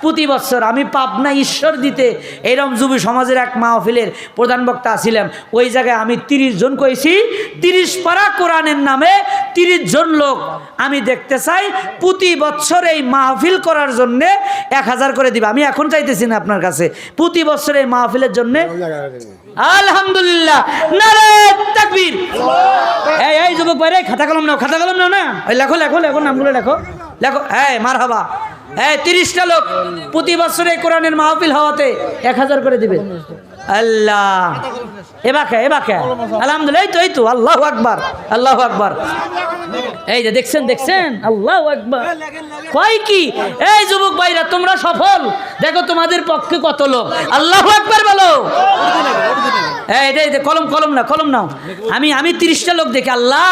প্রতি বছর আমি পাবনা ঈশ্বর দিতে এরম যুব সমাজের এক মাহফিলের প্রধান বক্তা ছিলাম। ওই জায়গায় আমি 30 জন কইছি, 30 পারা কোরআনের নামে 30 জন লোক আমি দেখতে চাই প্রতি বছর এই মাহফিল করার জন্য 1000 করে দিবে। আমি এখন চাইতেছি না আপনার কাছে, প্রতি বছর এই মাহফিলের জন্য। আলহামদুলিল্লাহ, নারে তাকবীর। এই যুবক ভাই, খাতা কলম নাও, খাতা কলম নাও না, ওই লেখো লেখো লেখো, নামগুলো লেখো লেখো। মারহাবা। 30টা লোক প্রতি বছরে কোরআনের মাহফিল হওয়াতে 1000 করে দিবে। আল্লাহ, এবাকে আলহামদুলিল্লাহ। এই তো আল্লাহু আকবার, আল্লাহু আকবার। এই যে দেখছেন আল্লাহু আকবার। কয় কি এই যুবক ভাইরা, তোমরা সফল। দেখো তোমাদের পক্ষে কত লোক। আল্লাহু আকবার বলো। এই কলম নাও। আমি 30টা লোক দেখি। আল্লাহ,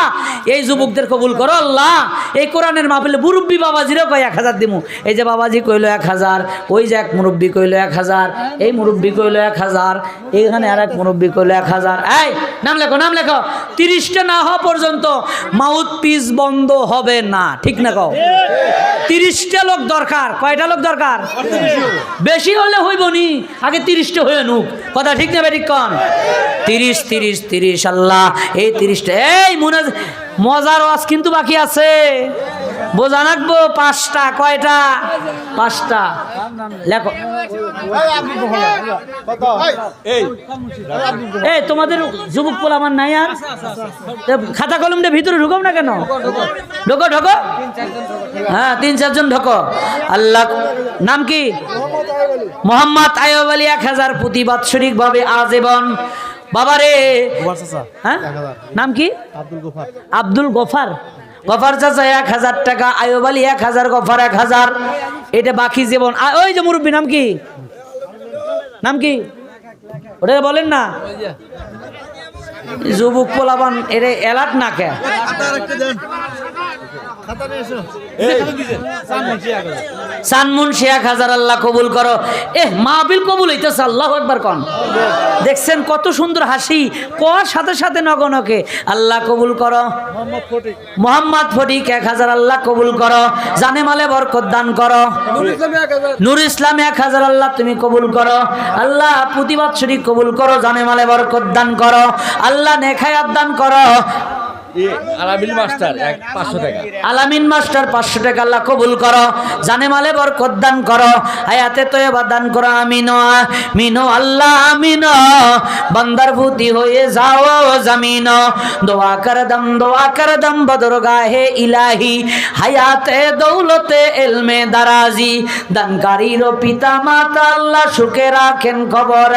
এই যুবকদের কবুল করো আল্লাহ। এই কোরআনের মাহফিলে মুরব্বী বাবাজিরও কয় 1000 দিমু। এই যে বাবাজি কইল 1000, ওই যে এক মুরব্বী কইল 1000, এই মুরব্বী কইল 1000, এইখানে আর এক মুরব্বী কইল 1000। এই নাম লেখো। 30টা না হওয়া পর্যন্ত মাউথ পিস বন্ধ হবে না, ঠিক না কও? 30টা লোক দরকার। কয়টা লোক দরকার? বেশি হলে হইব নি, আগে 30টা হয়ে নুক। কথা ঠিক না বেঠিক কন? 30 আল্লাহ। এই 30টা। এই মজার ওয়াজ কিন্তু বাকি আছে, বোঝা রাখবো। 5টা। কয়টা? 5টা। লেখো। এই তোমাদের যুবক পোলা আমার নাই আর? খাতা কলমটা ভিতরে ঢুকাও না কেন? ঢোকো। হ্যাঁ, 3-4 জন ঢোকো। আল্লাহ, নাম কি? মোহাম্মদ আইয়ুব আলী 1000 প্রতি বাৎসরিক ভাবে আজীবন। বাবারে, হ্যাঁ নাম কি? আব্দুল গফার চাচা 1000 টাকা। আইয়ুব আলী 1000, গফার 1000। এটা বাকি জীবন। ওই যে মুরব্বী নাম কি? ওটা বলেন না। যুবক পোলাবান এরে এলাট না কে? সানমুন সে 1000। আল্লাহ কবুল করো। মাহফিল কবুল হইতেছে। আল্লাহু আকবার কন। দেখছেন কত সুন্দর হাসি, কর সাথে সাথে নগনকে। আল্লাহ কবুল করো। মোহাম্মদ ফটিক 1000। আল্লাহ কবুল করো, জানে মালে বরকত দান করো। নূর ইসলাম 1000। আল্লাহ তুমি কবুল করো। আল্লাহ প্রতি বাৎসরিক কবুল করো, জানে মালে বরকত দান করো। আল্লাহ নেখায়াত দান করো। আলামিন মাস্টার 500 টাকা। আল্লাহ কবুল করো, জানে মালে বরকত দান করো, হায়াতে তয়বা দান করো। আমিন আল্লাহ আমিন। বান্দার ভূতি হয়ে যাও জামিন। দোয়া কর দম বদরগাহে ইলাহি, হায়াতে দৌলতে এলমে দারাজি। দানকারীর পিতা মাতা আল্লাহ সুখে রাখেন খবর।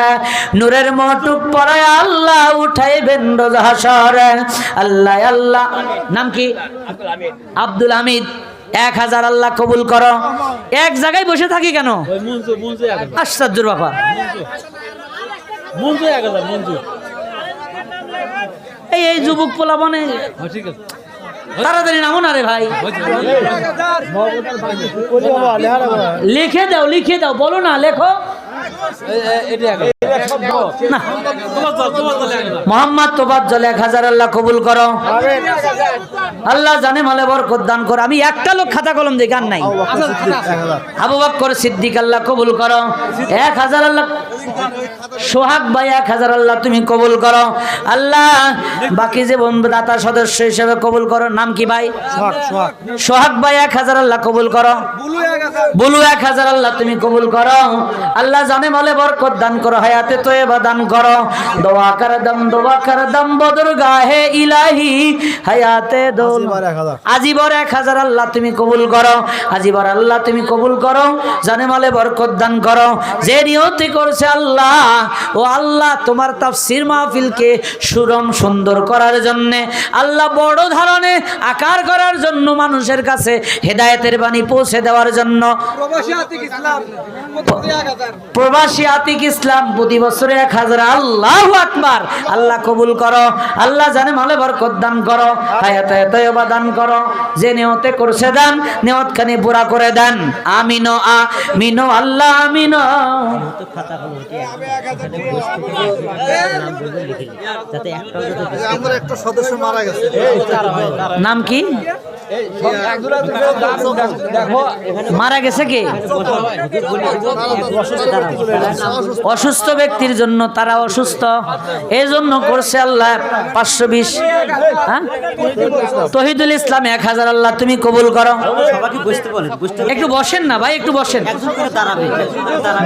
নূরের মোটুক পরায় আল্লাহ উঠাইবেন রোজ হাসরে। আল্লাহ নাম কি? আব্দুল হামিদ 1000। আল্লাহ কবুল করো। এক জায়গায় বসে থাকি কেন? আশ্চর্যের ব্যাপার। এই যুবক পোলা মানে তাড়াতাড়ি নামো না রে ভাই। লিখে দাও, বলো না, লেখো। মোহাম্মদ তোবাজ্জল 1000। আল্লাহ কবুল করো। আল্লাহ জানে মালে বরকত দান করো। আমি একটা লোক খাতা কলম দিয়ে গান নাই। আবু বকর সিদ্দিক আল্লাহ কবুল করো 1000। আল্লাহ সোহাগ ভাই 1000। আল্লাহ তুমি কবুল করো। আল্লাহ বাকি যে বন্ধুদাতা সদস্য হিসেবে কবুল করো। নাম কি ভাই? সোহাগ ভাই 1000। আল্লাহ কবুল করো। বুলু 1000। আল্লাহ তুমি কবুল করো। আল্লাহ জানে মালে বরকত দান করো, হায়াতে তয়বা দান করো। দোয়া কর দম বদরগাহে ইলাহি, হায়াতে দৌল আজিবর 1000। আল্লাহ তুমি কবুল করো। আজিবর আল্লাহ তুমি কবুল করো, জানে মালে বরকত দান করো। যে নিয়তি করছে আল্লাহ, ও আল্লাহ তোমার তাফসীর মাহফিলকে সুরম সুন্দর করার জন্য, আল্লাহ বড় ধরনের আকার করার জন্য, মানুষের কাছে হেদায়েতের বাণী পৌঁছে দেওয়ার জন্য, প্রবাসী আতিক ইসলাম প্রতি বছরে 1000। আল্লাহু আকবার। আল্লাহ কবুল করো, আল্লাহ জানে মালে বরকত দান করো, হায়াতে তয়বা দান করো, যে নিয়তে করছে দান নিয়তখানি পুরা করে দেন। আমিন আমিন আল্লাহ আমিন। একটা সদস্য মারা গেছে, নাম কি? মারা গেছে কে? অসুস্থ ব্যক্তির জন্য, তারা অসুস্থ এই জন্য করছে আল্লাহ 520। হ্যাঁ, তহিদুল ইসলাম 1000। আল্লাহ তুমি কবুল করো। একটু বসেন না ভাই, একটু বসেন,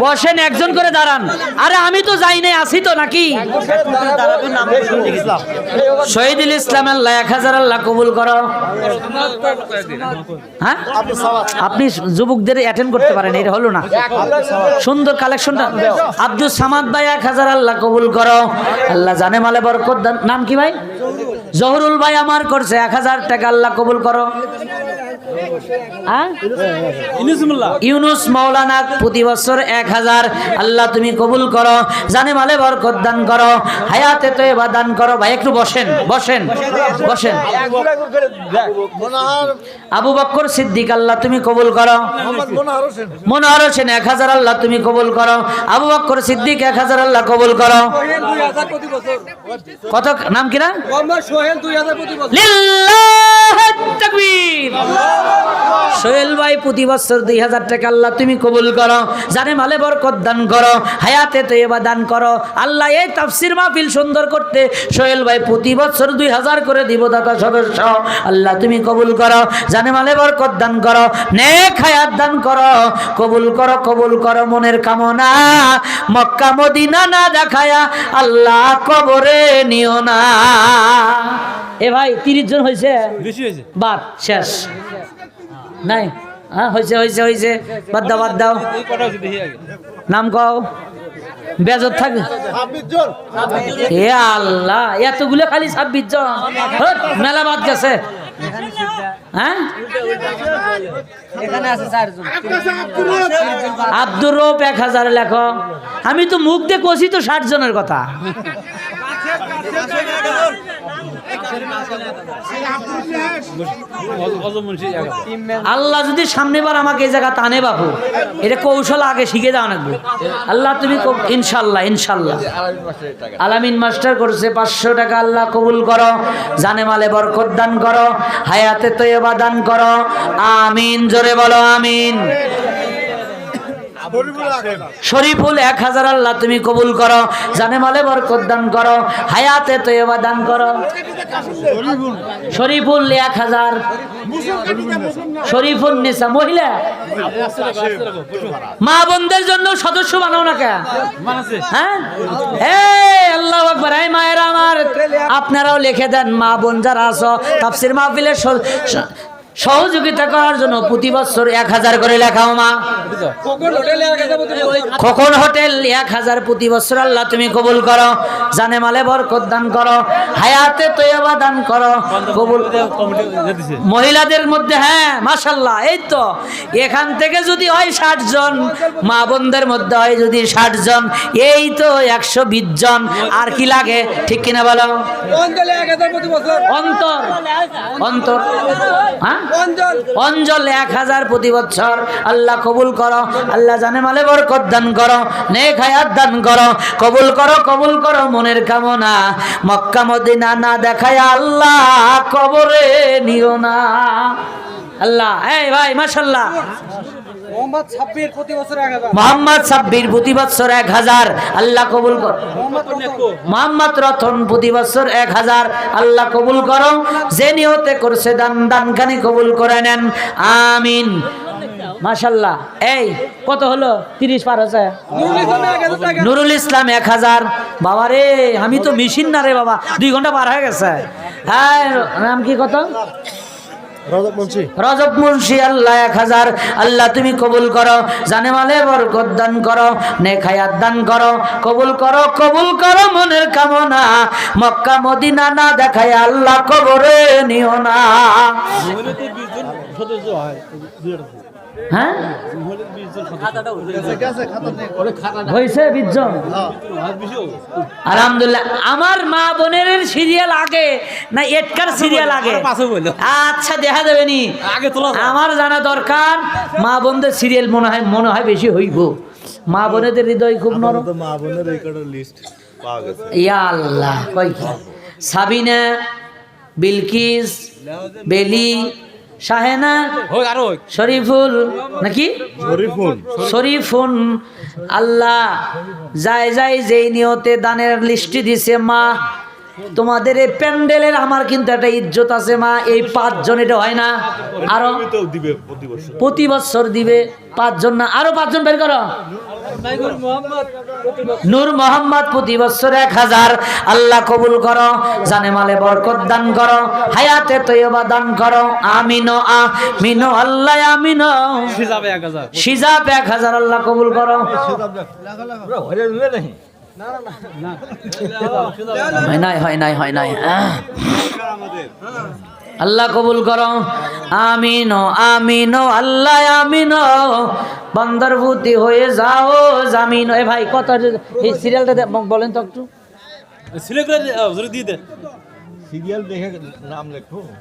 বসেন, একজন করে দাঁড়ান। আরে আমি তো যাই নাই, আসি তো নাকি? শহীদুল ইসলাম আল্লাহ 1000। আল্লাহ কবুল করো। হ্যাঁ, আপনি যুবকদের অ্যাটেন্ড করতে পারেন, এটা হলো না সুন্দর কালেকশনটা। আব্দুল সামাদ ভাই 1000। আল্লাহ কবুল করো, আল্লাহ জানে মালে বরকত দান। নাম কি ভাই? জহরুল ভাই আমার করছে 1000 টাকা। আল্লাহ কবুল করো। ইউনুস মাওলানা প্রতি বছর 1000। আল্লাহ তুমি কবুল করো, জানে মালে বরকত দান করো, হায়াতে তয়বা দান করো। ভাই একটু বসেন, বসেন, বসেন। আবু বকর সিদ্দিক আল্লাহ তুমি কবুল করো। মনোহর হোসেন 1000। আল্লাহ তুমি কবুল করো। আবু বকর সিদ্দিক 1000। আল্লাহ কবুল করো। কত নাম কি না? লিল্লাহিত তাকবীর। সোহেল ভাই প্রতি বছর 2000 টাকা। আল্লাহ তুমি কবুল করো, জানে মালে বরকত দান করো, হায়াতে তয়বা দান করো। আল্লাহ এই তাফসীর মাহফিল সুন্দর করতে সোহেল ভাই প্রতি বছর 2000 করে দিব দাতা সদস্য। আল্লাহ তুমি কবুল করো, জানে মালে বরকত দান করো, নেক হায়াত দান করো, কবুল করো, কবুল করো। মনের কামনা মক্কা মদিনা না দেখায়া আল্লাহ কবরে নিও না। এ ভাই 30 জন হয়েছে, বেশি হয়েছে, বাদ শেষ নাই। হ্যাঁ হয়েছে, হয়েছে, হয়েছে, বাদ দাও, বাদ দাও। নাম কও, বেজর থাকে। এ আল্লাহ, এতগুলো খালি 26 জন, মেলা বাদ গেছে। হ্যাঁ, আব্দুর রৌফ 1000 লেখো। আমি তো মুখ দিয়ে কষি তো 60 জনের কথা। আল্লাহ যদি সামনেবার আমাকে এই জায়গা টানে বাবু, এটা কৌশল আগে শিখে যাও না। আল্লাহ তুমি ইনশাল্লাহ, ইনশাল্লাহ। আলামিন মাস্টার করছে 500 টাকা। আল্লাহ কবুল করো, জানে মালে বরকত দান করো, হায়াতে তয়বা দান করো। আমিন, জোরে বলো আমিন। শরীফুল 1000। আল্লাহ তুমি কবুল করো, জানে মালে বরকত দান করো, হায়াতে তয়বা দান করো। শরীফুল 1000। শরীফুল নিসা মহিলা, মা বোনদের জন্য সদস্য বানাও না কে? হ্যাঁ, আল্লাহু আকবার। এই মায়েরা আমার, আপনারাও লিখে দেন, মা বোন যারা আছো তাফসীর মাহফিলের সহযোগিতা করার জন্য প্রতি বছর 1000 করে লেখাও। মা খোকন হোটেল 1000 প্রতি বছর। আল্লাহ তুমি কবুল করো, জানে মালে বরকত দান করো, হায়াতে তয়বা দান করো, কবুল। মহিলাদের মধ্যে হ্যাঁ মাশাআল্লাহ, এই তো এখান থেকে যদি হয় 60 জন, মা বোনদের মধ্যে হয় যদি 60 জন, এই তো 120 জন। আর কি লাগে, ঠিক কিনা বলো? অন্তর, অন্তর, হ্যাঁ, অঞ্জল 1000 প্রতি বছর। আল্লাহ কবুল করো, আল্লাহ জানে মালে বরকত দান করো, নেক হায়াত দান করো, কবুল করো, কবুল করো। মনের কামনা মক্কা মদিনা না দেখায় আল্লাহ কবরে নিও না। আল্লাহ, এই ভাই মাশাআল্লাহ। মোহাম্মদ সাব্বির প্রতি বছর 1000। আল্লাহ কবুল করো। মোহাম্মদ রতন প্রতি বছর 1000। আল্লাহ কবুল করো, যে নিয়তে করছে দান দানখানি কবুল করে নেন। আমিন, মাশাআল্লাহ। এই কত হলো? 30 পার হচ্ছে। নুরুল ইসলাম 1000। বাবা রে, আমি তো মেশিন না রে বাবা, 2 ঘন্টা পার হয়ে গেছে। হ্যাঁ, নাম কি? কত? রজব মুন্সি। আল্লাহ 1000। আল্লাহ তুমি কবুল করো, জানে মালে বরকত দান করো, নেক হায়াত দান করো, কবুল করো, কবুল করো। মনের কামনা মক্কা মদিনা না দেখায় আল্লাহ কবরে নিও না। হ্যাঁ হয়েছে 20 জন আলহামদুলিল্লাহ। আমার মা বোনের সিরিয়াল আগে না এটকার সিরিয়াল আগে? আচ্ছা দেখা যাবে নি, আমার জানা দরকার মা বোনদের সিরিয়াল মনে হয় বেশি হইব। মা বোনেদের হৃদয় খুব নরম। মা বোনের রেকর্ডের লিস্ট পাওয়া গেছে। ইয়া আল্লাহ, কই সাবিনা, বিলকিস, বেলি, শাহেনা, শরীফুল নাকি শরীফুন, আল্লাহ যাই যাই যেই নিয়তে দানের লিস্টি দিছে মা, তোমাদের এই প্যান্ডেলের আমার কিন্তু একটা ইজ্জত আছে মা। এই 5 জন এটা হয় না, আরো দিবে প্রতি বছর দিবে 5 জন না আরো 5 জন বের করো। নূর মোহাম্মদ প্রতি বছর 1000। আল্লাহ কবুল করো, জানে মালে বরকত দান করো, হায়াতে তৈয়বা দান করো। আমিন আমিন আল্লাহ আমিন। সিজাব 1000 আল্লাহ কবুল করো। হয় নাই আল্লাহ কবুল করো। আমিন আমিন আল্লাহ আমিন। বান্দার ভূতি হয়ে যাও জামিন। এ ভাই কত এই সিরিয়ালটা বলেন তো একটু। সিরিয়াল দেখে নাম লেখো না